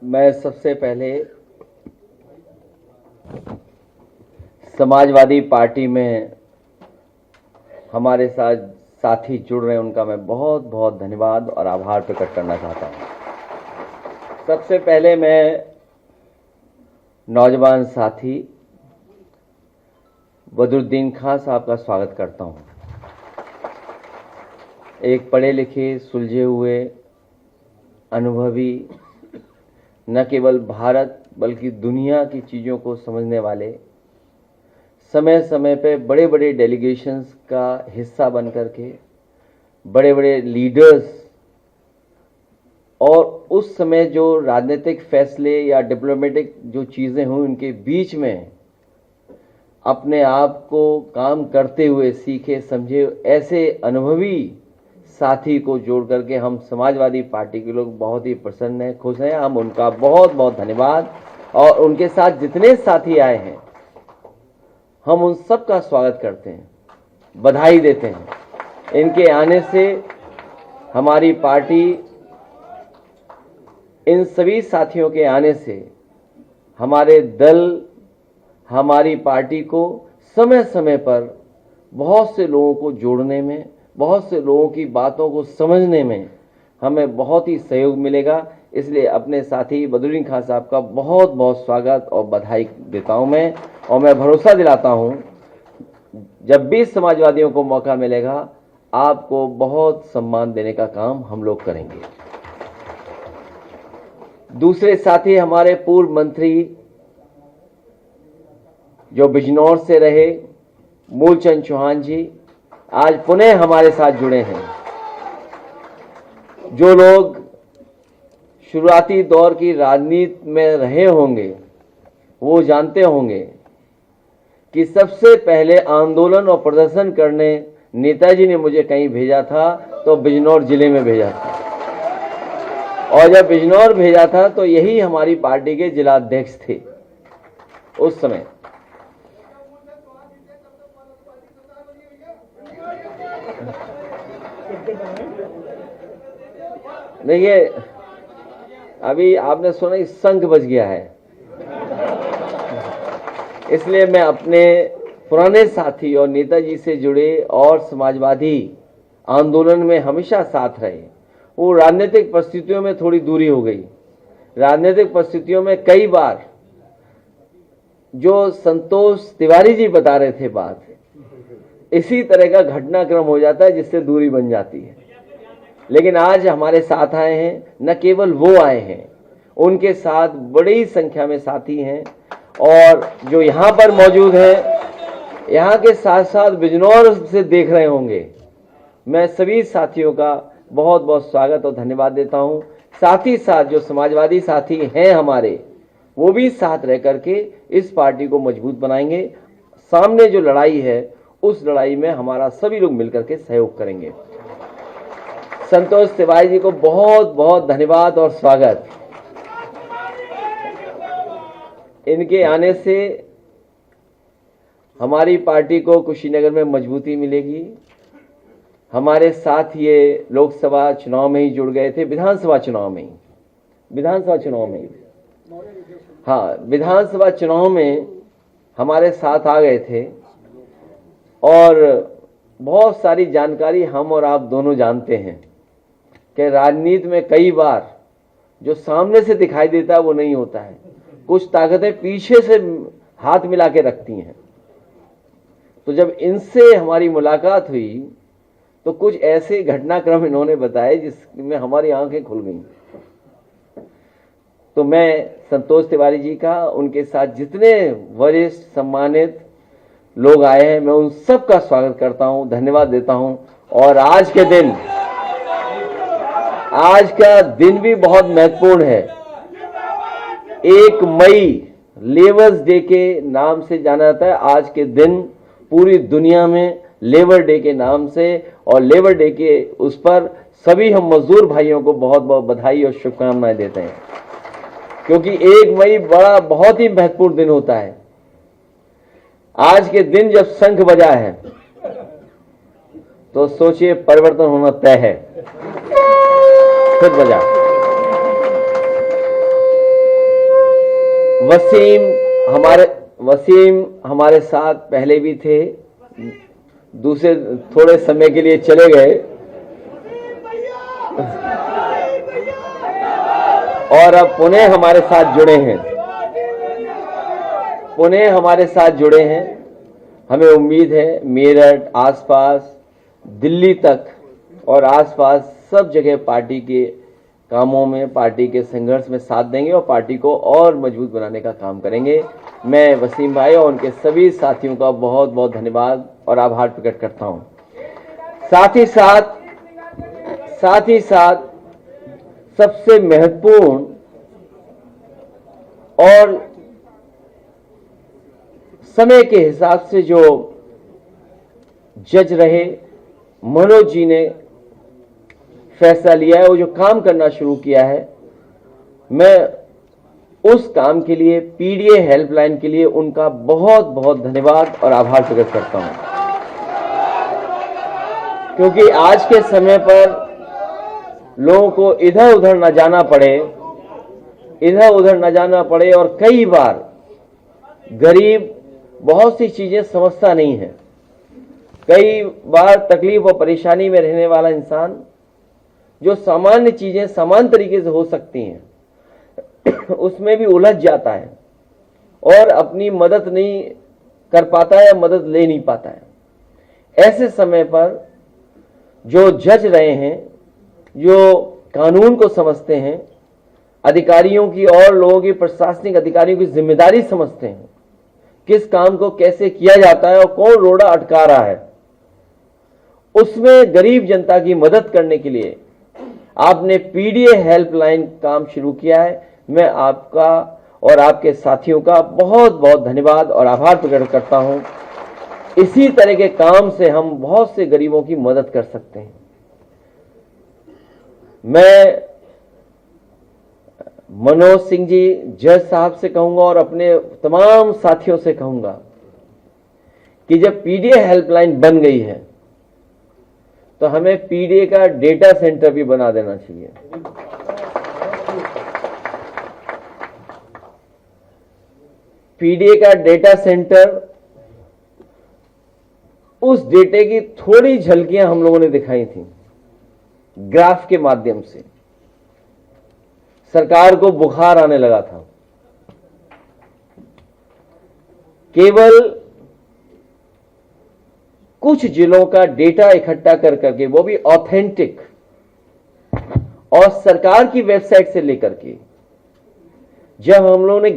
मैं सबसे पहले समाजवादी पार्टी में हमारे साथ साथी जुड़ रहे हैं, उनका मैं बहुत बहुत धन्यवाद और आभार प्रकट करना चाहता हूं। सबसे पहले मैं नौजवान साथी बदरुद्दीन खान साहब का स्वागत करता हूं। एक पढ़े लिखे, सुलझे हुए, अनुभवी, न केवल भारत बल्कि दुनिया की चीज़ों को समझने वाले, समय समय पे बड़े बड़े डेलीगेशंस का हिस्सा बन करके बड़े बड़े लीडर्स और उस समय जो राजनीतिक फैसले या डिप्लोमेटिक जो चीज़ें हुई उनके बीच में अपने आप को काम करते हुए सीखे समझे ऐसे अनुभवी साथी को जोड़ करके हम समाजवादी पार्टी के लोग बहुत ही प्रसन्न हैं, खुश हैं। हम उनका बहुत बहुत धन्यवाद और उनके साथ जितने साथी आए हैं हम उन सब का स्वागत करते हैं, बधाई देते हैं। इनके आने से हमारी पार्टी, इन सभी साथियों के आने से हमारे दल, हमारी पार्टी को समय समय पर बहुत से लोगों को जोड़ने में, बहुत से लोगों की बातों को समझने में हमें बहुत ही सहयोग मिलेगा। इसलिए अपने साथी बदरुद्दीन खान साहब का बहुत बहुत स्वागत और बधाई देता हूं मैं, और मैं भरोसा दिलाता हूं जब भी समाजवादियों को मौका मिलेगा आपको बहुत सम्मान देने का काम हम लोग करेंगे। दूसरे साथी हमारे पूर्व मंत्री जो बिजनौर से रहे, मूलचंद चौहान जी, आज पुनः हमारे साथ जुड़े हैं। जो लोग शुरुआती दौर की राजनीति में रहे होंगे वो जानते होंगे कि सबसे पहले आंदोलन और प्रदर्शन करने नेताजी ने मुझे कहीं भेजा था तो बिजनौर जिले में भेजा था, और जब बिजनौर भेजा था तो यही हमारी पार्टी के जिलाध्यक्ष थे उस समय। देखिए, अभी आपने सुना कि शंख बज गया है, इसलिए मैं अपने पुराने साथी और नेताजी से जुड़े और समाजवादी आंदोलन में हमेशा साथ रहे, वो राजनीतिक परिस्थितियों में थोड़ी दूरी हो गई। राजनीतिक परिस्थितियों में कई बार जो संतोष तिवारी जी बता रहे थे बात, इसी तरह का घटनाक्रम हो जाता है जिससे दूरी बन जाती है। लेकिन आज हमारे साथ आए हैं, न केवल वो आए हैं, उनके साथ बड़ी संख्या में साथी हैं, और जो यहाँ पर मौजूद हैं, यहाँ के साथ साथ बिजनौर से देख रहे होंगे। मैं सभी साथियों का बहुत बहुत स्वागत और धन्यवाद देता हूँ। साथ ही साथ जो समाजवादी साथी हैं हमारे, वो भी साथ रह करके इस पार्टी को मजबूत बनाएंगे। सामने जो लड़ाई है उस लड़ाई में हमारा सभी लोग मिलकर के सहयोग करेंगे। संतोष तिवारी जी को बहुत बहुत धन्यवाद और स्वागत। इनके आने से हमारी पार्टी को कुशीनगर में मजबूती मिलेगी। हमारे साथ ये लोकसभा चुनाव में ही जुड़ गए थे, विधानसभा चुनाव में हाँ, विधानसभा चुनाव में हमारे साथ आ गए थे, और बहुत सारी जानकारी हम और आप दोनों जानते हैं कि राजनीति में कई बार जो सामने से दिखाई देता है वो नहीं होता है, कुछ ताकतें पीछे से हाथ मिला के रखती हैं। तो जब इनसे हमारी मुलाकात हुई तो कुछ ऐसे घटनाक्रम इन्होंने बताए जिसमें हमारी आंखें खुल गईं। तो मैं संतोष तिवारी जी का, उनके साथ जितने वरिष्ठ सम्मानित लोग आए हैं, मैं उन सब का स्वागत करता हूं, धन्यवाद देता हूं। और आज का दिन भी बहुत महत्वपूर्ण है। 1 मई लेबर्स डे के नाम से जाना जाता है। आज के दिन पूरी दुनिया में लेबर डे के नाम से, और लेबर डे के उस पर सभी हम मजदूर भाइयों को बहुत बहुत बधाई और शुभकामनाएं देते हैं, क्योंकि 1 मई बहुत ही महत्वपूर्ण दिन होता है। आज के दिन जब शंख बजा है तो सोचिए परिवर्तन होना तय है। खुद बजा। वसीम हमारे साथ पहले भी थे, दूसरे थोड़े समय के लिए चले गए और अब पुनः हमारे साथ जुड़े हैं। हमें उम्मीद है मेरठ, आसपास, दिल्ली तक और आसपास सब जगह पार्टी के कामों में, पार्टी के संघर्ष में साथ देंगे और पार्टी को और मजबूत बनाने का काम करेंगे। मैं वसीम भाई और उनके सभी साथियों का बहुत बहुत धन्यवाद और आभार प्रकट करता हूं। साथ ही साथ सबसे महत्वपूर्ण और समय के हिसाब से जो जज रहे, मनोज जी ने फैसला लिया है, वो जो काम करना शुरू किया है, मैं उस काम के लिए, पीडीए हेल्पलाइन के लिए उनका बहुत बहुत धन्यवाद और आभार प्रकट करता हूं। क्योंकि आज के समय पर लोगों को इधर उधर न जाना पड़े और कई बार गरीब बहुत सी चीजें समझता नहीं है। कई बार तकलीफ और परेशानी में रहने वाला इंसान, जो सामान्य चीजें समान तरीके से हो सकती हैं, उसमें भी उलझ जाता है और अपनी मदद नहीं कर पाता है, मदद ले नहीं पाता है। ऐसे समय पर जो जज रहे हैं, जो कानून को समझते हैं, अधिकारियों की और लोगों की, प्रशासनिक अधिकारियों की जिम्मेदारी समझते हैं, किस काम को कैसे किया जाता है और कौन रोड़ा अटका रहा है, उसमें गरीब जनता की मदद करने के लिए आपने पीडीए हेल्पलाइन काम शुरू किया है। मैं आपका और आपके साथियों का बहुत बहुत धन्यवाद और आभार प्रकट करता हूं। इसी तरह के काम से हम बहुत से गरीबों की मदद कर सकते हैं। मैं मनोज सिंह जी जज साहब से कहूंगा और अपने तमाम साथियों से कहूंगा कि जब पीडीए हेल्पलाइन बन गई है तो हमें पीडीए का डेटा सेंटर भी बना देना चाहिए। पीडीए का डेटा सेंटर, उस डेटे की थोड़ी झलकियां हम लोगों ने दिखाई थी ग्राफ के माध्यम से। सरकार को बुखार आने लगा था। केवल कुछ जिलों का डेटा इकट्ठा कर करके, वो भी ऑथेंटिक, और सरकार की वेबसाइट से लेकर के, जब हम लोगों ने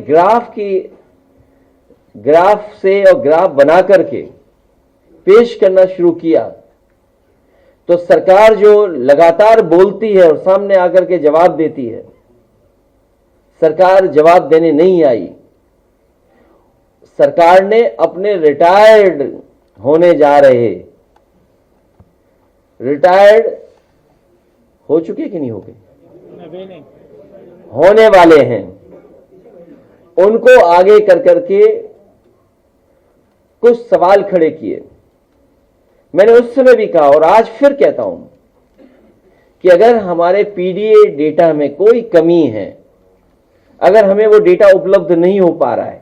ग्राफ से और ग्राफ बना करके पेश करना शुरू किया, तो सरकार जो लगातार बोलती है और सामने आकर के जवाब देती है, सरकार जवाब देने नहीं आई। सरकार ने अपने रिटायर्ड होने जा रहे, रिटायर्ड हो चुके कि नहीं हो गए, होने वाले हैं, उनको आगे कर करके कुछ सवाल खड़े किए। मैंने उस समय भी कहा और आज फिर कहता हूं कि अगर हमारे पीडीए डेटा में कोई कमी है, अगर हमें वो डेटा उपलब्ध नहीं हो पा रहा है,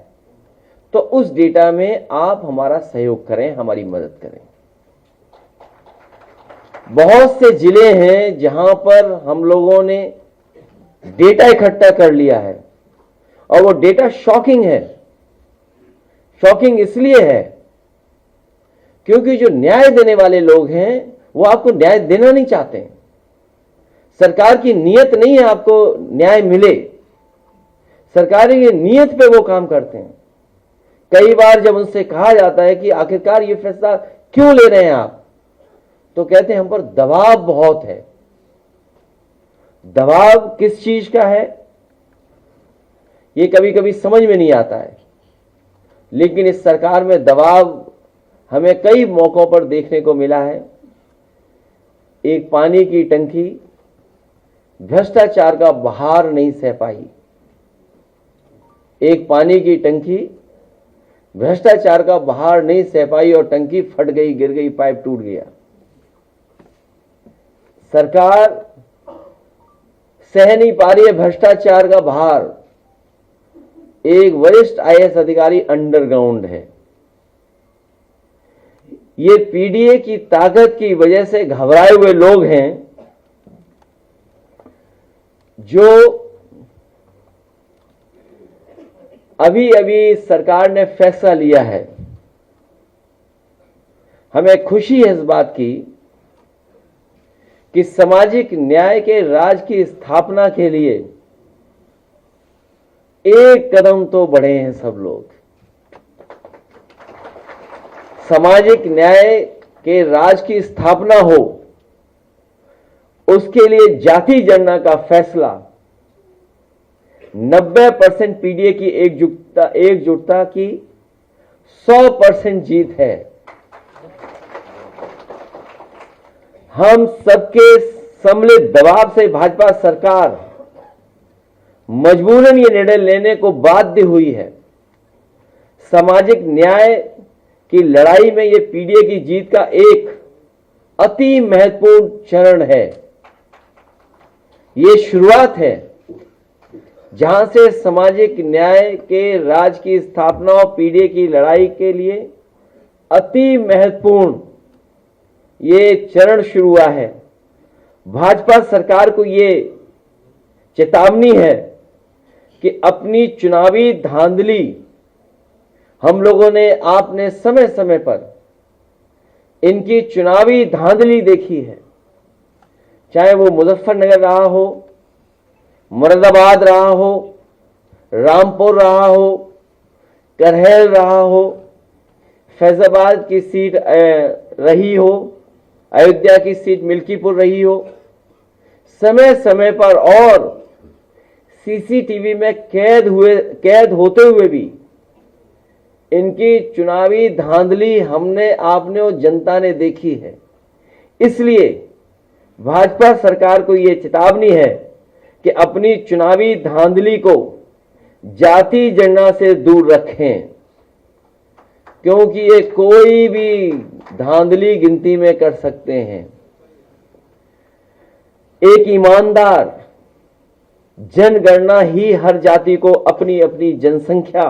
तो उस डेटा में आप हमारा सहयोग करें, हमारी मदद करें। बहुत से जिले हैं जहां पर हम लोगों ने डेटा इकट्ठा कर लिया है और वो डेटा शॉकिंग है। शॉकिंग इसलिए है क्योंकि जो न्याय देने वाले लोग हैं वो आपको न्याय देना नहीं चाहते। सरकार की नीयत नहीं है आपको न्याय मिले, सरकार की नीयत पे वो काम करते हैं। कई बार जब उनसे कहा जाता है कि आखिरकार ये फैसला क्यों ले रहे हैं आप, तो कहते हैं हम पर दबाव बहुत है। दबाव किस चीज का है ये कभी कभी समझ में नहीं आता है, लेकिन इस सरकार में दबाव हमें कई मौकों पर देखने को मिला है। एक पानी की टंकी भ्रष्टाचार का बहार नहीं सह पाई। एक पानी की टंकी भ्रष्टाचार का बहार नहीं सह पाई और टंकी फट गई, गिर गई, पाइप टूट गया। सरकार सह नहीं पा रही है भ्रष्टाचार का बहार। एक वरिष्ठ आईएएस अधिकारी अंडरग्राउंड है। ये पीडीए की ताकत की वजह से घबराए हुए लोग हैं जो अभी अभी सरकार ने फैसला लिया है। हमें खुशी है इस बात की कि सामाजिक न्याय के राज की स्थापना के लिए एक कदम तो बढ़े हैं सब लोग। सामाजिक न्याय के राज की स्थापना हो, उसके लिए जाति जनगणना का फैसला 90% पीडीए की एकजुटता की 100% जीत है। हम सबके सम्मिलित दबाव से भाजपा सरकार मजबूरन ये निर्णय लेने को बाध्य हुई है। सामाजिक न्याय की लड़ाई में ये पीडीए की जीत का एक अति महत्वपूर्ण चरण है। ये शुरुआत है जहां से सामाजिक न्याय के राज की स्थापना और पीडीए की लड़ाई के लिए अति महत्वपूर्ण ये चरण शुरू हुआ है। भाजपा सरकार को ये चेतावनी है कि अपनी चुनावी धांधली हम लोगों ने आपने समय समय पर इनकी चुनावी धांधली देखी है, चाहे वो मुजफ्फरनगर रहा हो, मुरादाबाद रहा हो, रामपुर रहा हो, करहल रहा हो, फैजाबाद की सीट रही हो, अयोध्या की सीट मिल्कीपुर रही हो। समय समय पर और सीसीटीवी में कैद होते हुए भी इनकी चुनावी धांधली हमने आपने और जनता ने देखी है। इसलिए भाजपा सरकार को यह चेतावनी है कि अपनी चुनावी धांधली को जाति जनगणना से दूर रखें, क्योंकि ये कोई भी धांधली गिनती में कर सकते हैं। एक ईमानदार जनगणना ही हर जाति को अपनी अपनी जनसंख्या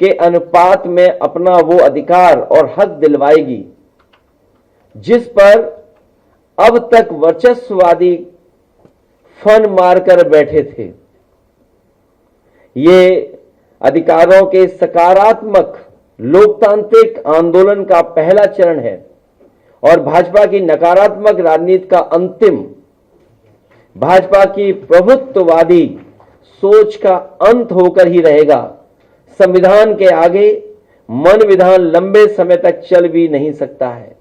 के अनुपात में अपना वो अधिकार और हक दिलवाएगी जिस पर अब तक वर्चस्ववादी फन मारकर बैठे थे। ये अधिकारों के सकारात्मक लोकतांत्रिक आंदोलन का पहला चरण है और भाजपा की नकारात्मक राजनीति का अंतिम, भाजपा की प्रभुत्ववादी सोच का अंत होकर ही रहेगा। संविधान के आगे मन विधान लंबे समय तक चल भी नहीं सकता है।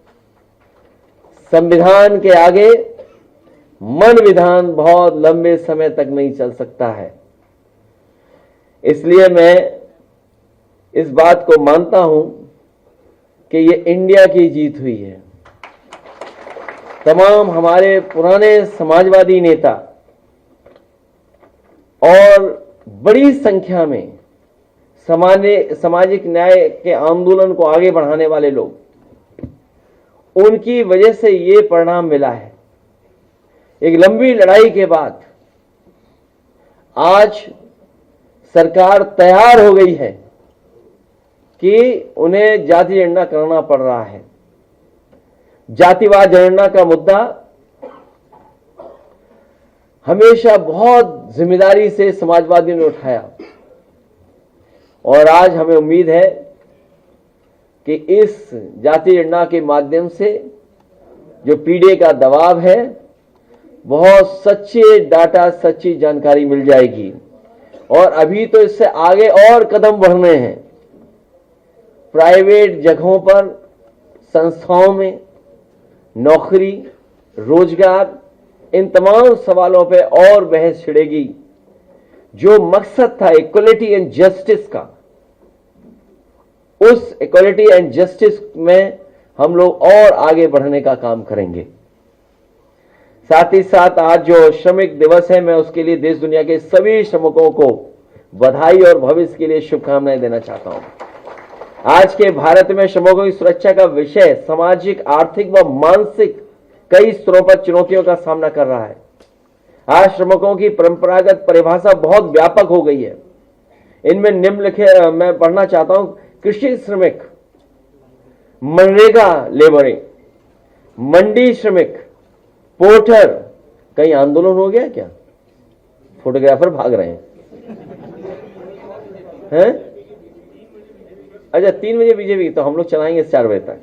संविधान के आगे मन विधान बहुत लंबे समय तक नहीं चल सकता है। इसलिए मैं इस बात को मानता हूं कि ये इंडिया की जीत हुई है। तमाम हमारे पुराने समाजवादी नेता और बड़ी संख्या में सामाजिक न्याय के आंदोलन को आगे बढ़ाने वाले लोग, उनकी वजह से ये परिणाम मिला है। एक लंबी लड़ाई के बाद आज सरकार तैयार हो गई है कि उन्हें जाति जनगणना करना पड़ रहा है। जातिवाद जनगणना का मुद्दा हमेशा बहुत जिम्मेदारी से समाजवादियों ने उठाया और आज हमें उम्मीद है कि इस जाति जनगणना के माध्यम से जो पीडीए का दबाव है, बहुत सच्चे डाटा, सच्ची जानकारी मिल जाएगी। और अभी तो इससे आगे और कदम बढ़ने हैं। प्राइवेट जगहों पर, संस्थाओं में नौकरी, रोजगार, इन तमाम सवालों पे और बहस छिड़ेगी। जो मकसद था इक्वलिटी एंड जस्टिस का, उस इक्वलिटी एंड जस्टिस में हम लोग और आगे बढ़ने का काम करेंगे। साथ ही साथ आज जो श्रमिक दिवस है, मैं उसके लिए देश दुनिया के सभी श्रमिकों को बधाई और भविष्य के लिए शुभकामनाएं देना चाहता हूं। आज के भारत में श्रमिकों की सुरक्षा का विषय सामाजिक, आर्थिक व मानसिक कई स्तरों पर चुनौतियों का सामना कर रहा है। आज श्रमिकों की परंपरागत परिभाषा बहुत व्यापक हो गई है। इनमें निम्नलिखित मैं पढ़ना चाहता हूं। कृषि श्रमिक, मनरेगा लेबरिंग, मंडी श्रमिक, पोर्टर। कहीं आंदोलन हो गया क्या? फोटोग्राफर भाग रहे हैं? अच्छा, 3 बजे बीजेपी, तो हम लोग चलाएंगे 4 बजे तक।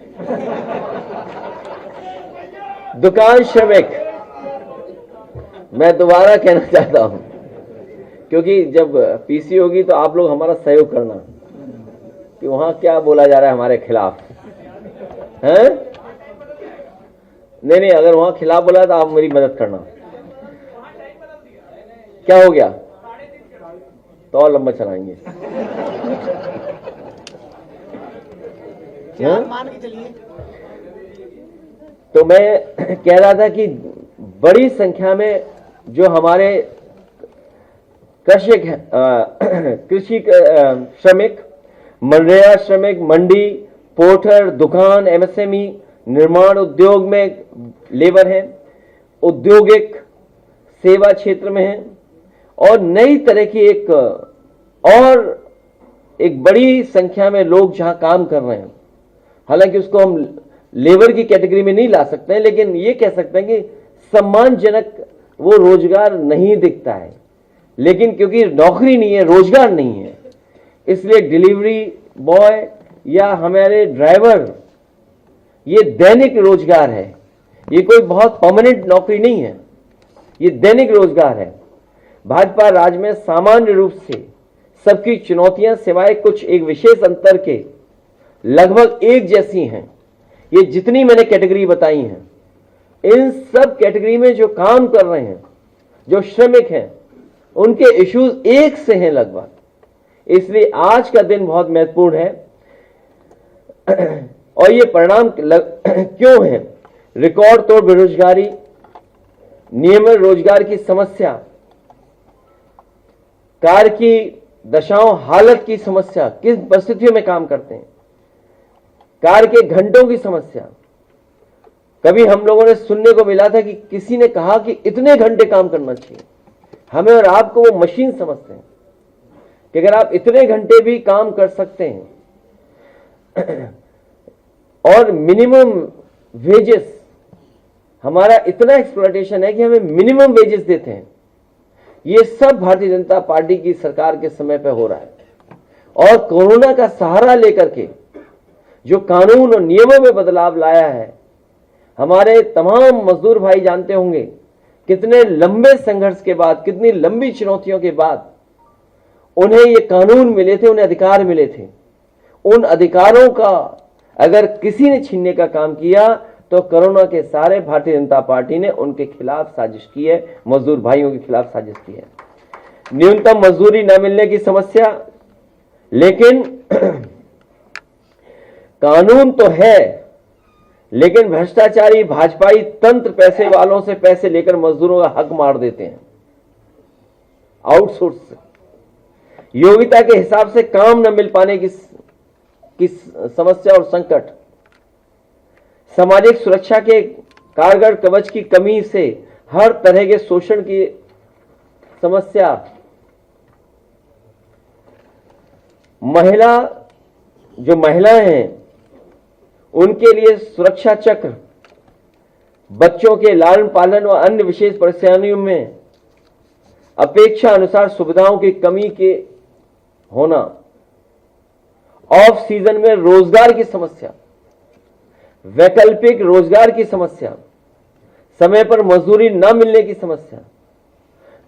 दुकान श्रमिक, मैं दोबारा कहना चाहता हूं, क्योंकि जब पीसी होगी तो आप लोग हमारा सहयोग करना कि वहां क्या बोला जा रहा है हमारे खिलाफ है। नहीं, अगर वहां खिलाफ बोला तो आप मेरी मदद करना। क्या हो गया? तो और लंबा चलाएंगे। मान के चलिए। तो मैं कह रहा था कि बड़ी संख्या में जो हमारे कृषि श्रमिक, मनरेगा श्रमिक, मंडी, पोर्टर, दुकान, एमएसएमई, निर्माण उद्योग में लेबर हैं, औद्योगिक सेवा क्षेत्र में हैं, और नई तरह की एक बड़ी संख्या में लोग जहां काम कर रहे हैं। हालांकि उसको हम लेबर की कैटेगरी में नहीं ला सकते हैं, लेकिन ये कह सकते हैं कि सम्मानजनक वो रोजगार नहीं दिखता है, लेकिन क्योंकि नौकरी नहीं है, रोजगार नहीं है, इसलिए डिलीवरी बॉय या हमारे ड्राइवर, ये दैनिक रोजगार है। ये कोई बहुत परमानेंट नौकरी नहीं है, ये दैनिक रोजगार है। भाजपा राज में सामान्य रूप से सबकी चुनौतियां सिवाय कुछ एक विशेष अंतर के लगभग एक जैसी हैं। ये जितनी मैंने कैटेगरी बताई हैं, इन सब कैटेगरी में जो काम कर रहे हैं, जो श्रमिक हैं, उनके इश्यूज एक से हैं लगभग। इसलिए आज का दिन बहुत महत्वपूर्ण है। और ये परिणाम क्यों है? रिकॉर्ड तोड़ बेरोजगारी, नियमित रोजगार की समस्या, कार्य की दशाओं हालत की समस्या, किस परिस्थितियों में काम करते हैं, कार्य के घंटों की समस्या। कभी हम लोगों ने सुनने को मिला था कि किसी ने कहा कि इतने घंटे काम करना चाहिए। हमें और आपको वो मशीन समझते हैं कि अगर आप इतने घंटे भी काम कर सकते हैं, और मिनिमम वेजेस, हमारा इतना एक्सप्लॉयटेशन है कि हमें मिनिमम वेजेस देते हैं। ये सब भारतीय जनता पार्टी की सरकार के समय पे हो रहा है। और कोरोना का सहारा लेकर के जो कानून और नियमों में बदलाव लाया है, हमारे तमाम मजदूर भाई जानते होंगे कितने लंबे संघर्ष के बाद, कितनी लंबी चुनौतियों के बाद उन्हें ये कानून मिले थे, उन्हें अधिकार मिले थे। उन अधिकारों का अगर किसी ने छीनने का काम किया तो कोरोना के सारे भारतीय जनता पार्टी ने उनके खिलाफ साजिश की है, मजदूर भाइयों के खिलाफ साजिश की है। न्यूनतम मजदूरी न मिलने की समस्या, लेकिन कानून तो है, लेकिन भ्रष्टाचारी भाजपाई तंत्र पैसे वालों से पैसे लेकर मजदूरों का हक मार देते हैं आउटसोर्स से। योग्यता के हिसाब से काम न मिल पाने की समस्या और संकट, सामाजिक सुरक्षा के कारगर कवच की कमी से हर तरह के शोषण की समस्या, महिलाएं हैं उनके लिए सुरक्षा चक्र, बच्चों के लालन पालन व अन्य विशेष परेशानियों में अपेक्षा अनुसार सुविधाओं की कमी के होना, ऑफ सीजन में रोजगार की समस्या, वैकल्पिक रोजगार की समस्या, समय पर मजदूरी न मिलने की समस्या,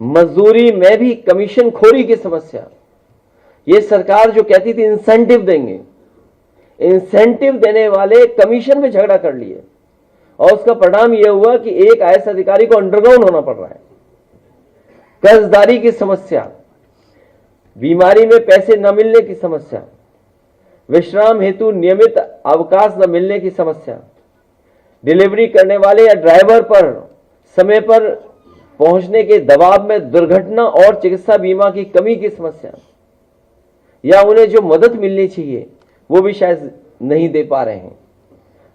मजदूरी में भी कमीशन खोरी की समस्या। ये सरकार जो कहती थी इंसेंटिव देंगे, इंसेंटिव देने वाले कमीशन में झगड़ा कर लिए, और उसका परिणाम यह हुआ कि एक आईएएस अधिकारी को अंडरग्राउंड होना पड़ रहा है। कर्जदारी की समस्या, बीमारी में पैसे न मिलने की समस्या, विश्राम हेतु नियमित अवकाश न मिलने की समस्या, डिलीवरी करने वाले या ड्राइवर पर समय पर पहुंचने के दबाव में दुर्घटना और चिकित्सा बीमा की कमी की समस्या, या उन्हें जो मदद मिलनी चाहिए वो भी शायद नहीं दे पा रहे हैं।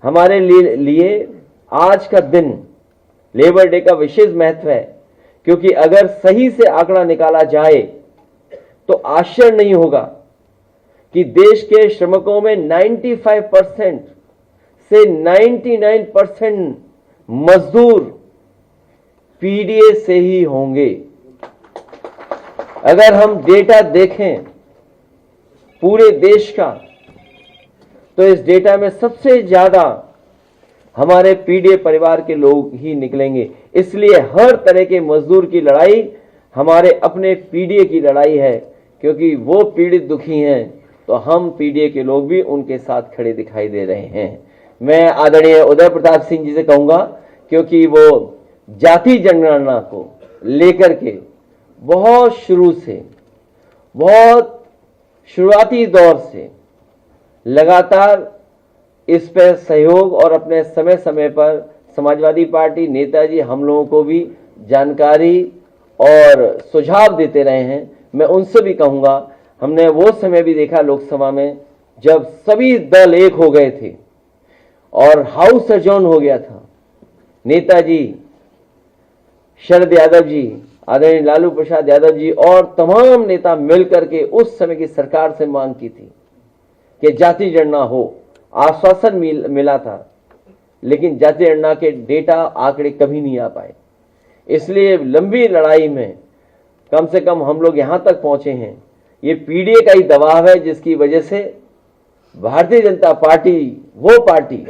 हमारे लिए आज का दिन लेबर डे का विशेष महत्व है, क्योंकि अगर सही से आंकड़ा निकाला जाए तो आश्चर्य नहीं होगा कि देश के श्रमिकों में 95% से 99% मजदूर पीडीए से ही होंगे। अगर हम डेटा देखें पूरे देश का, तो इस डेटा में सबसे ज्यादा हमारे पीडीए परिवार के लोग ही निकलेंगे। इसलिए हर तरह के मजदूर की लड़ाई हमारे अपने पीडीए की लड़ाई है, क्योंकि वो पीड़ित दुखी हैं तो हम पीडीए के लोग भी उनके साथ खड़े दिखाई दे रहे हैं। मैं आदरणीय उदय प्रताप सिंह जी से कहूंगा, क्योंकि वो जाति जनगणना को लेकर के बहुत शुरू से, बहुत शुरुआती दौर से लगातार इस पर सहयोग और अपने समय समय पर समाजवादी पार्टी नेताजी हम लोगों को भी जानकारी और सुझाव देते रहे हैं। मैं उनसे भी कहूंगा, हमने वो समय भी देखा लोकसभा में जब सभी दल एक हो गए थे और हाउस अजॉर्न हो गया था। नेताजी शरद यादव जी, आदरणीय लालू प्रसाद यादव जी और तमाम नेता मिलकर के उस समय की सरकार से मांग की थी कि जाति जनगणना हो। आश्वासन मिला था, लेकिन जाति जनगणना के डेटा आंकड़े कभी नहीं आ पाए। इसलिए लंबी लड़ाई में कम से कम हम लोग यहां तक पहुंचे हैं। ये पीडीए का ही दबाव है, जिसकी वजह से भारतीय जनता पार्टी, वो पार्टी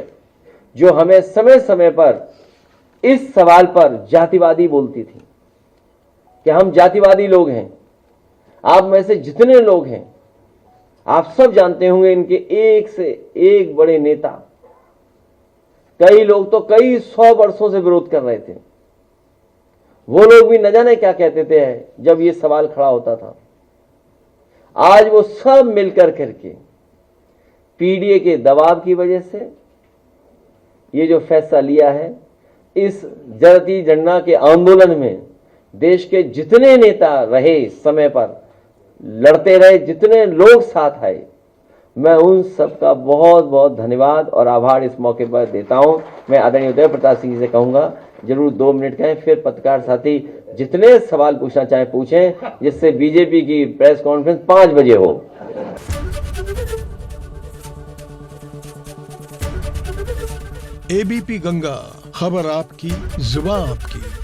जो हमें समय समय पर इस सवाल पर जातिवादी बोलती थी कि हम जातिवादी लोग हैं। आप में से जितने लोग हैं, आप सब जानते होंगे, इनके एक से एक बड़े नेता, कई लोग तो कई 100 वर्षों से विरोध कर रहे थे। वो लोग भी न जाने क्या कहते थे जब ये सवाल खड़ा होता था। आज वो सब मिलकर करके पीडीए के दबाव की वजह से ये जो फैसला लिया है, इस जाति जनगणना के आंदोलन में देश के जितने नेता रहे, समय पर लड़ते रहे, जितने लोग साथ आए, मैं उन सबका बहुत बहुत धन्यवाद और आभार इस मौके पर देता हूं। मैं आदरणीय उदय प्रताप सिंह जी से कहूंगा, जरूर 2 मिनट कहें, फिर पत्रकार साथी जितने सवाल पूछना चाहे पूछें, जिससे बीजेपी की प्रेस कॉन्फ्रेंस 5 बजे हो। एबीपी गंगा, खबर आपकी, जुबान आपकी।